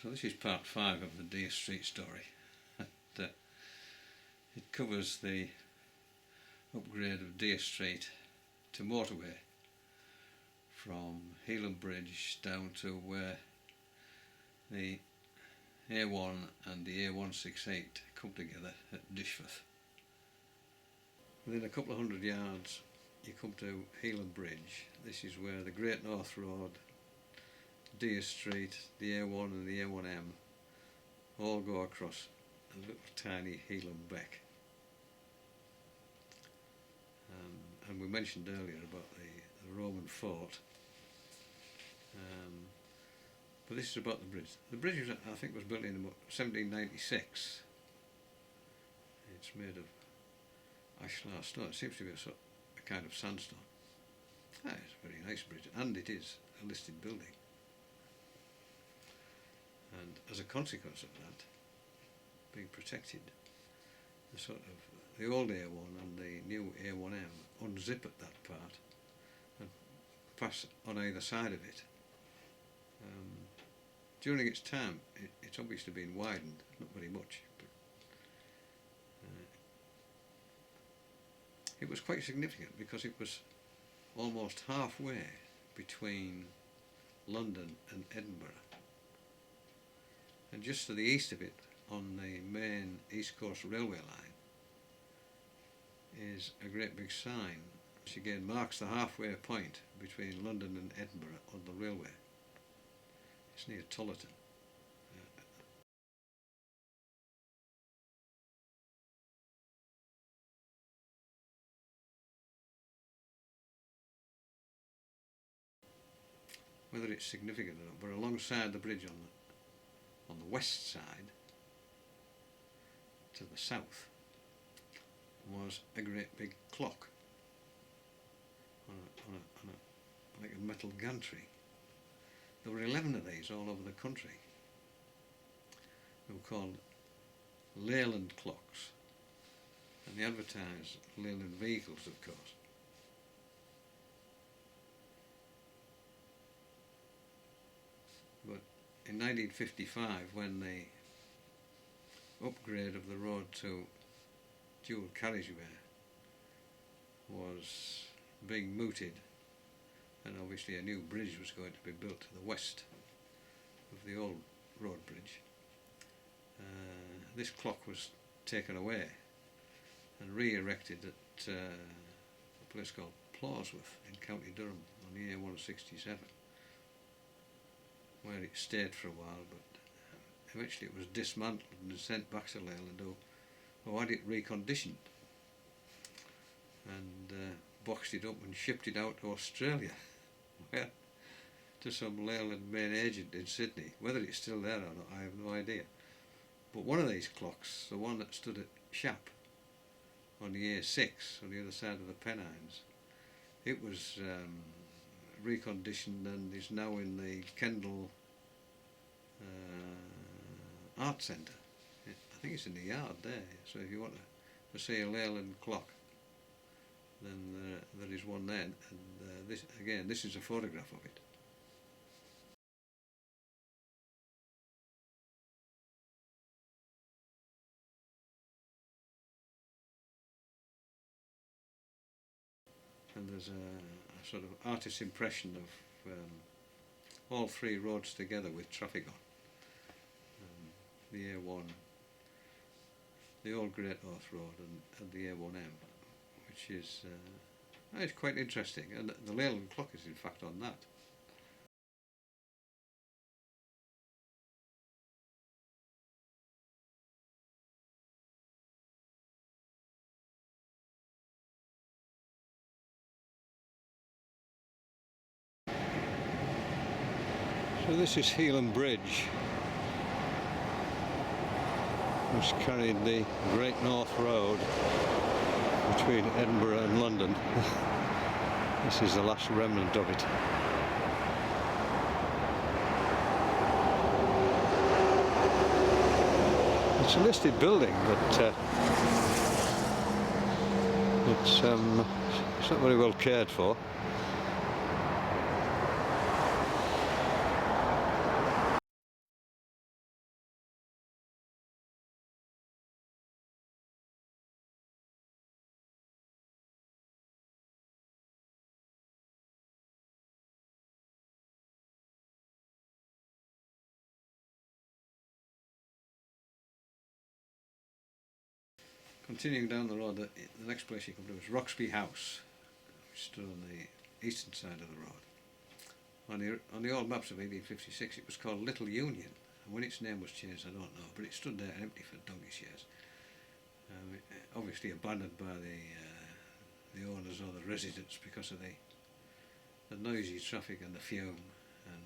So this is part 5 of the Dere Street story. It covers the upgrade of Dere Street to motorway from Healam Bridge down to where the A1 and the A168 come together at Dishforth. Within a couple of hundred yards you come to Healam Bridge. This is where the Great North Road, Dere Street, the A1 and the A1M all go across a little tiny Healam beck. And we mentioned earlier about the Roman fort, but this is about the bridge. The bridge was, I think, was built in about 1796. It's made of ashlar stone. It seems to be a kind of sandstone. It's a very nice bridge, and it is a listed building. And as a consequence of that, being protected, the old A1 and the new A1M unzip at that part and pass on either side of it. During its time, it's obviously been widened, not very much, but it was quite significant because it was almost halfway between London and Edinburgh. And just to the east of it, on the main East Coast Railway line, is a great big sign which again marks the halfway point between London and Edinburgh on the railway. It's near Tollerton. Whether it's significant or not, but alongside the bridge on the west side, to the south, was a great big clock on like a metal gantry. There were 11 of these all over the country. They were called Leyland clocks, and they advertised Leyland vehicles, of course. But in 1955, when the upgrade of the road to dual carriageway was being mooted, and obviously a new bridge was going to be built to the west of the old road bridge, this clock was taken away and re-erected at a place called Plawsworth in County Durham on the A167, where it stayed for a while, but eventually it was dismantled and sent back to Leyland, who had it reconditioned and boxed it up and shipped it out to Australia, where, to some Leyland main agent in Sydney. Whether it's still there or not, I have no idea. But one of these clocks, the one that stood at Shap on the A6 on the other side of the Pennines, it was reconditioned and is now in the Kendal Art Centre. I think it's in the yard there, so if you want to see a Leyland clock, then there is one there, and this is a photograph of it. And there's a sort of artist's impression of all three roads together with traffic on. The A1, the old Great North Road, and the A1M, which is it's quite interesting, and the Leyland clock is in fact on that. So this is Healam Bridge, which carried the Great North Road between Edinburgh and London. This is the last remnant of it. It's a listed building, but it's not very well cared for. continuing down the road, the next place you come to is Roxby House, which stood on the eastern side of the road. On the old maps of 1856 it was called Little Union, and when its name was changed I don't know, but it stood there empty for donkey's years. Obviously abandoned by the owners or the residents because of the noisy traffic and the fume. And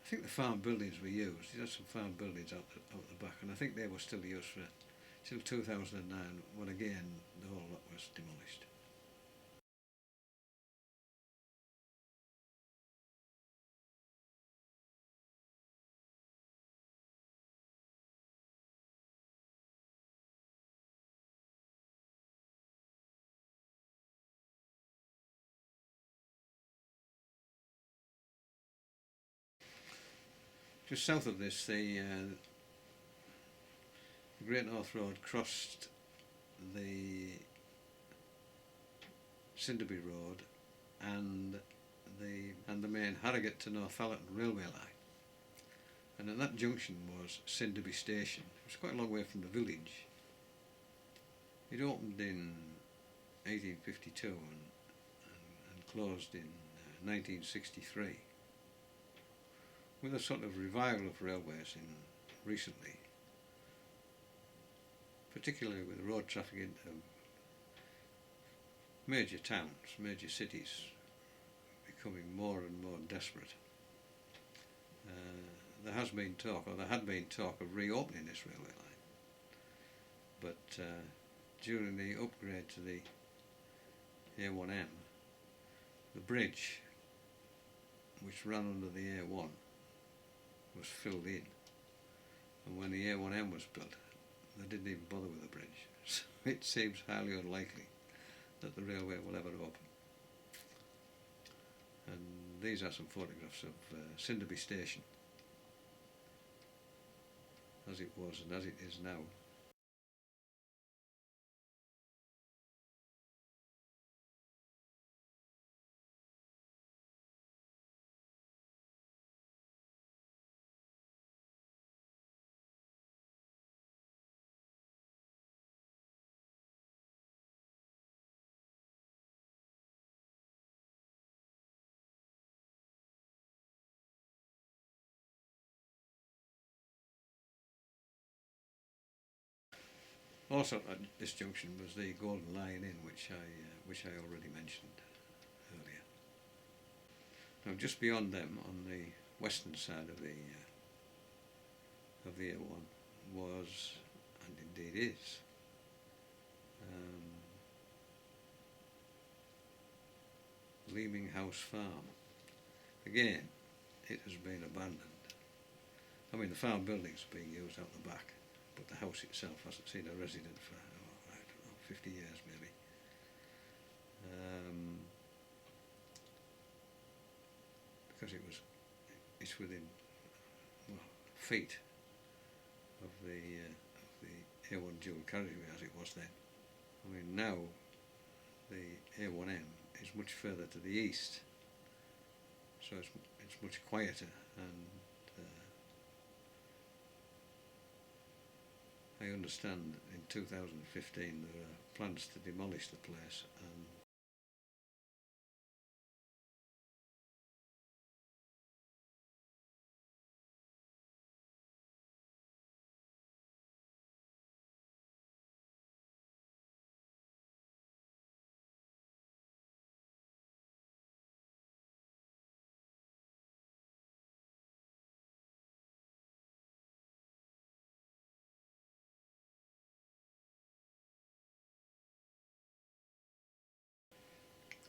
I think the farm buildings were used. You had some farm buildings out the back, and I think they were still used for till 2009, when again the whole lot was demolished. Just south of this, the Great North Road crossed the Sinderby Road and the main Harrogate to Tollerton railway line. And at that junction was Sinderby Station. It was quite a long way from the village. It opened in 1852 and closed in 1963. With a sort of revival of railways recently, particularly with road traffic into major towns, major cities becoming more and more desperate. There had been talk of reopening this railway line, but during the upgrade to the A1M, the bridge which ran under the A1 was filled in, and when the A1M was built they didn't even bother with the bridge, so it seems highly unlikely that the railway will ever open. And these are some photographs of Sinderby Station as it was and as it is now. Also at this junction was the Golden Lion Inn, which I already mentioned earlier. Now just beyond them, on the western side of the A1, was, and indeed is, Leaming House Farm. Again, it has been abandoned. I mean, the farm buildings are being used out the back, but the house itself hasn't seen a resident for, I don't know, 50 years maybe. Because it's within, well, feet of the A1 dual carriageway as it was then. I mean, now the A1M is much further to the east, so it's much quieter, and I understand that in 2015 there are plans to demolish the place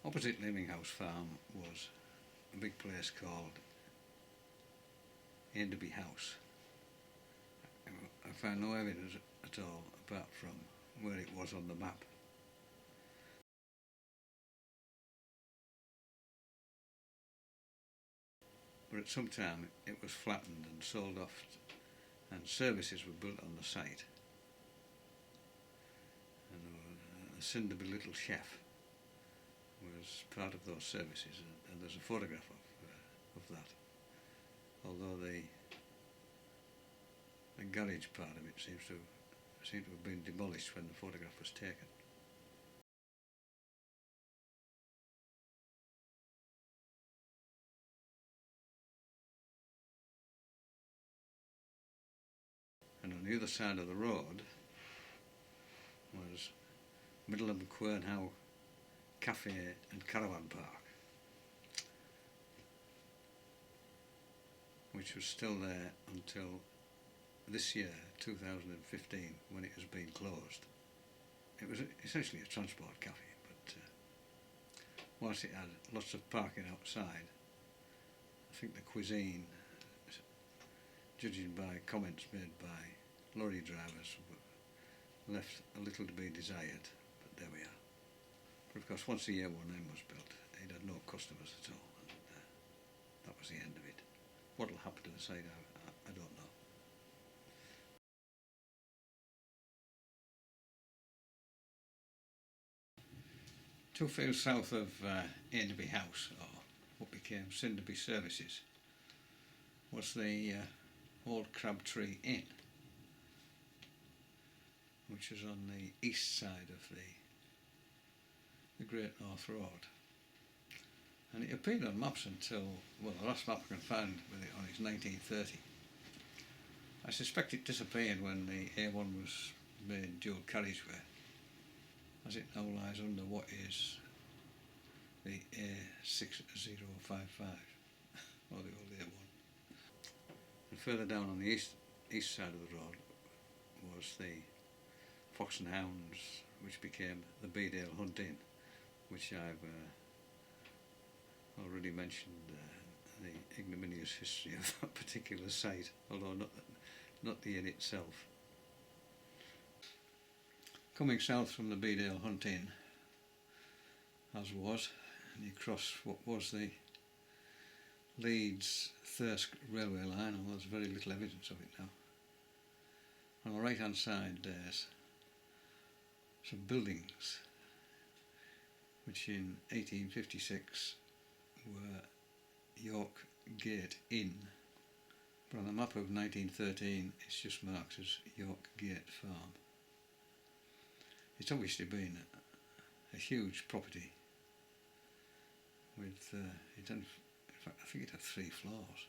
opposite Leaming House Farm was a big place called Sinderby House. I found no evidence at all apart from where it was on the map. But at some time it was flattened and sold off, and services were built on the site. And a Sinderby Little Chef was part of those services, and there's a photograph of that. Although the garage part of it seems to seem to have been demolished when the photograph was taken. And on the other side of the road was Middleham Quernhow Cafe and Caravan Park, which was still there until this year, 2015, when it has been closed. It was essentially a transport cafe, but whilst it had lots of parking outside, I think the cuisine, judging by comments made by lorry drivers, left a little to be desired, but there we are. But of course, once the A1M was built, it had no customers at all, and that was the end of it. What will happen to the site, I don't know. Two fields south of Sinderby House, or what became Sinderby Services, was the old Crabtree Inn, which is on the east side of the Great North Road. And it appeared on maps until, well, the last map I can find with it on is 1930. I suspect it disappeared when the A1 was made dual carriageway, as it now lies under what is the A6055, or the old A1. And further down on the east side of the road was the Fox and Hounds, which became the Bedale Hunt Inn, which I've already mentioned the ignominious history of that particular site, although not the inn itself. Coming south from the Bedale Hunt Inn, as was, and you cross what was the Leeds Thirsk railway line, although there's very little evidence of it now. On the right hand side there's some buildings which in 1856 were York Gate Inn, but on the map of 1913 it's just marked as York Gate Farm. It's obviously been a huge property with, in fact I think it had 3 floors,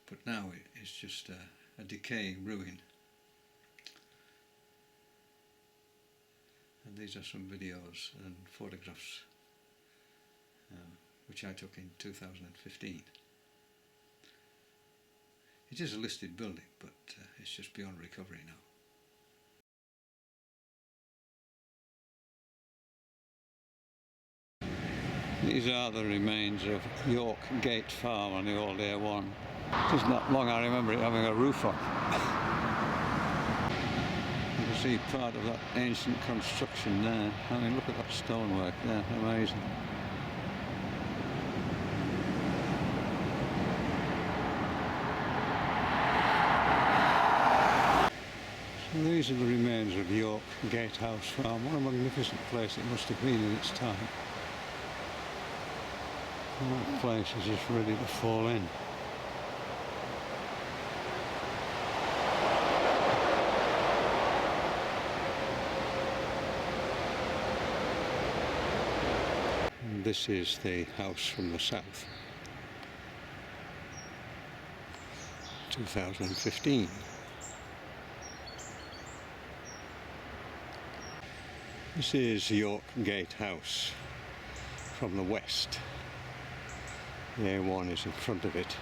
but now it's just a decaying ruin. And these are some videos and photographs which I took in 2015. It is a listed building, but it's just beyond recovery now. These are the remains of York Gate Farm on the old A1. It isn't that long I remember it having a roof on. You can see part of that ancient construction there. I mean, look at that stonework there, amazing. So these are the remains of York Gatehouse Farm. What a magnificent place it must have been in its time. That place is just ready to fall in. And this is the house from the south. 2015. This is York Gate House from the west. The A1 is in front of it.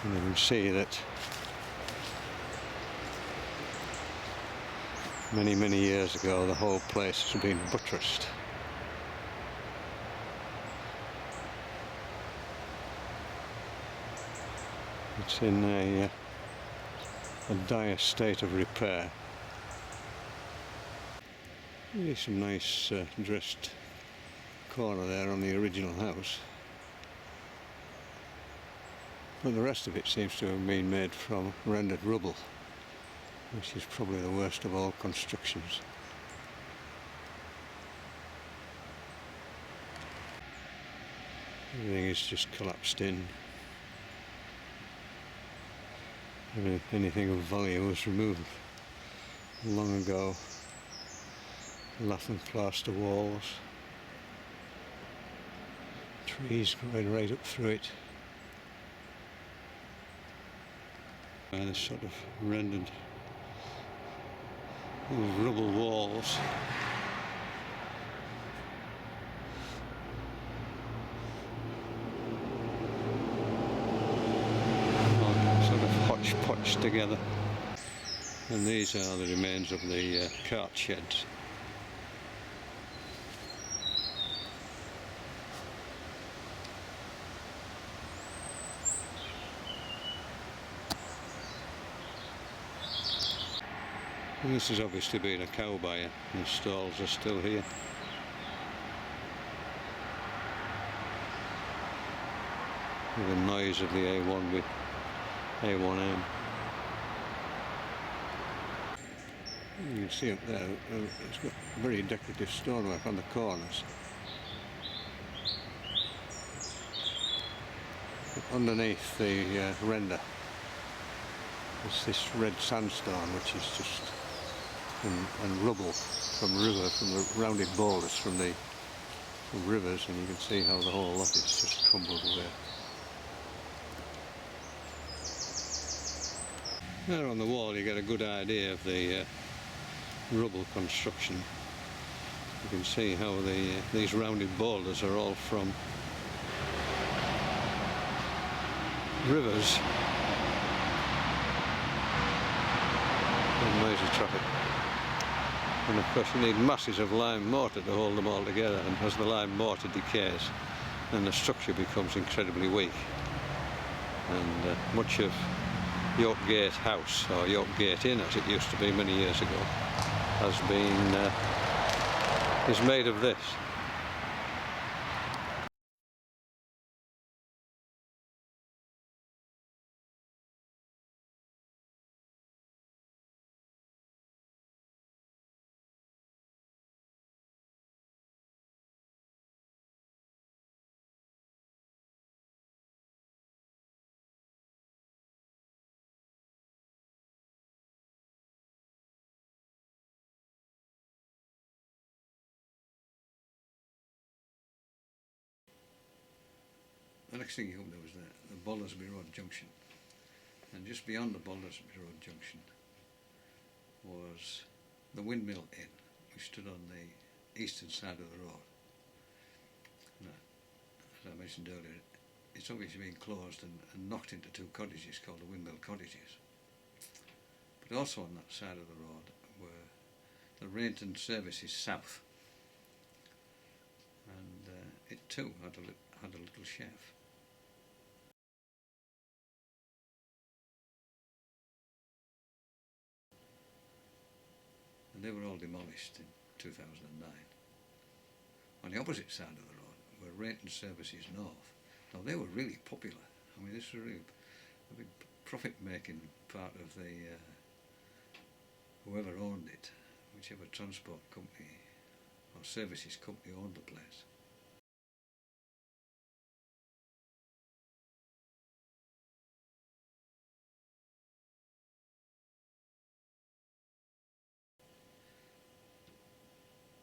And you can see that many years ago the whole place has been buttressed. It's in a dire state of repair. Really some nice dressed corner there on the original house, but the rest of it seems to have been made from rendered rubble, which is probably the worst of all constructions. Everything is just collapsed in. Anything of value was removed long ago. Lath and plaster walls, trees going right up through it. And this sort of rendered rubble walls. All sort of hodgepodge together. And these are the remains of the cart sheds. And this has obviously been a cow byre. The stalls are still here. With the noise of the A1 with A1M. You can see up there, it's got very decorative stonework on the corners. Underneath the render is this red sandstone, which is just and rubble from the rounded boulders from rivers, and you can see how the whole lot is just crumbled away. There on the wall you get a good idea of the rubble construction. You can see how these rounded boulders are all from rivers. And noisy traffic. And of course you need masses of lime mortar to hold them all together, and as the lime mortar decays then the structure becomes incredibly weak, and much of York Gate House, or York Gate Inn as it used to be many years ago, is made of this. The next thing you come to was the Bollersby Road Junction, and just beyond the Bollersby Road Junction was the Windmill Inn, which stood on the eastern side of the road. And, as I mentioned earlier, it's obviously been closed and knocked into two cottages called the Windmill Cottages. But also on that side of the road were the Rainton services south, and it too had a little chef. And they were all demolished in 2009. On the opposite side of the road were Rainton Services North. Now they were really popular. I mean, this was really a big profit-making part of the whoever owned it, whichever transport company or services company owned the place.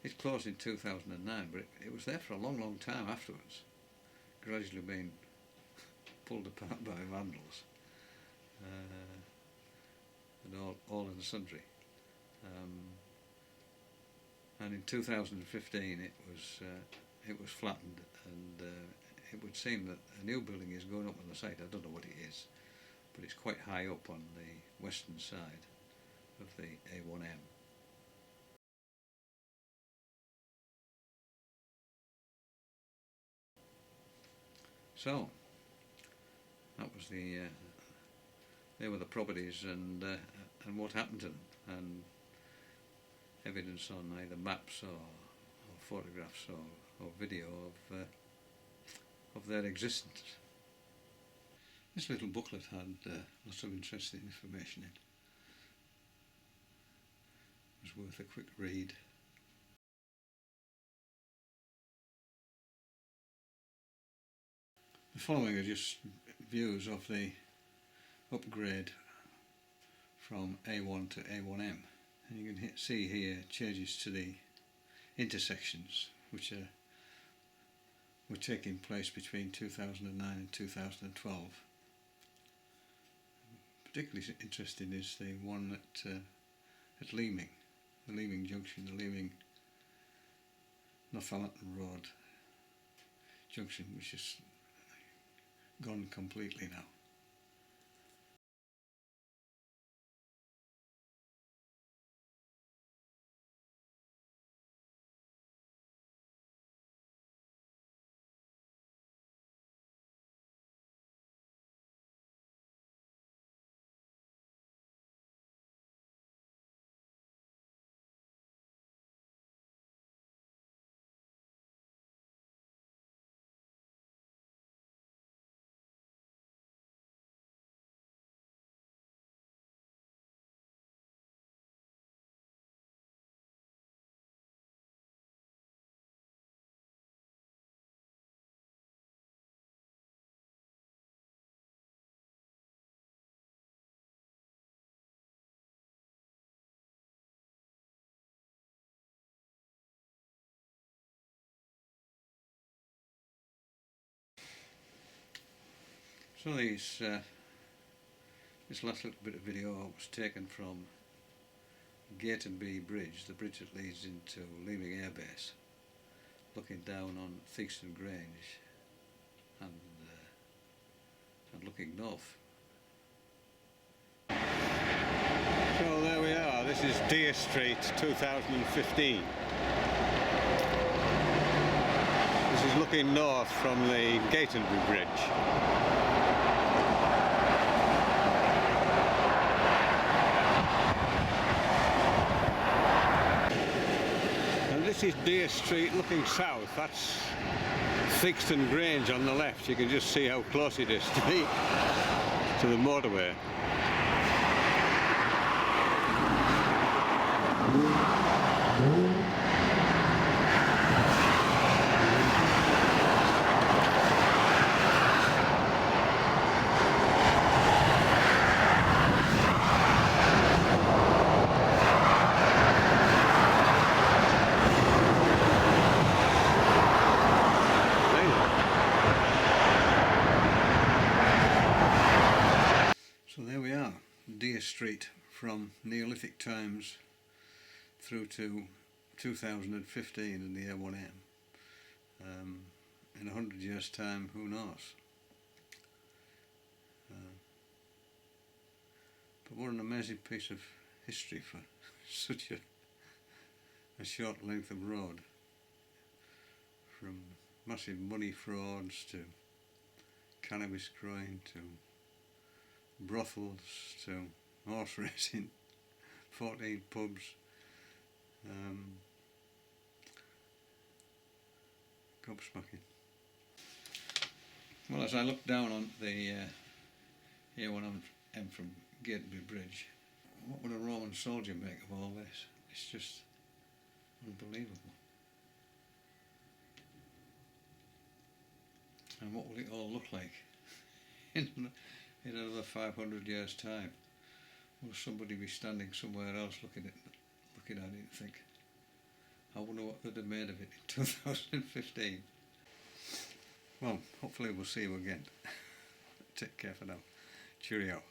It closed in 2009, but it was there for a long, long time afterwards, gradually being pulled apart by vandals and all in sundry. And in 2015 it was flattened, and it would seem that a new building is going up on the site. I don't know what it is, but it's quite high up on the western side of the A1M. So that was they were the properties, and what happened to them, and evidence on either maps or photographs or video of their existence. This little booklet had lots of interesting information in. It was worth a quick read. The following are just views of the upgrade from A1 to A1M, and you can see here changes to the intersections which were taking place between 2009 and 2012. Particularly interesting is the one at Leaming, the Leaming Junction, the Leaming Northallerton Road junction, which is gone completely now. So this last little bit of video was taken from Sinderby Bridge, the bridge that leads into Leaming Air Base, looking down on Theakston Grange and looking north. So there we are, this is Dere Street 2015. This is looking north from the Sinderby Bridge. This is Dere Street looking south. That's Theakston Grange on the left. You can just see how close it is to the motorway. So there we are, Dere Street from Neolithic times through to 2015 in the A1M. In 100 years' time, who knows? But what an amazing piece of history for such a short length of road. From massive money frauds to cannabis growing to brothels to horse racing, 14 pubs, gobsmacking. Well, as I look down on the A1M from Sinderby Bridge, what would a Roman soldier make of all this? It's just unbelievable. And what will it all look like in another 500 years' time? Will somebody be standing somewhere else looking at it and think, I wonder what they'd have made of it in 2015. Well, hopefully we'll see you again. Take care for now. Cheerio.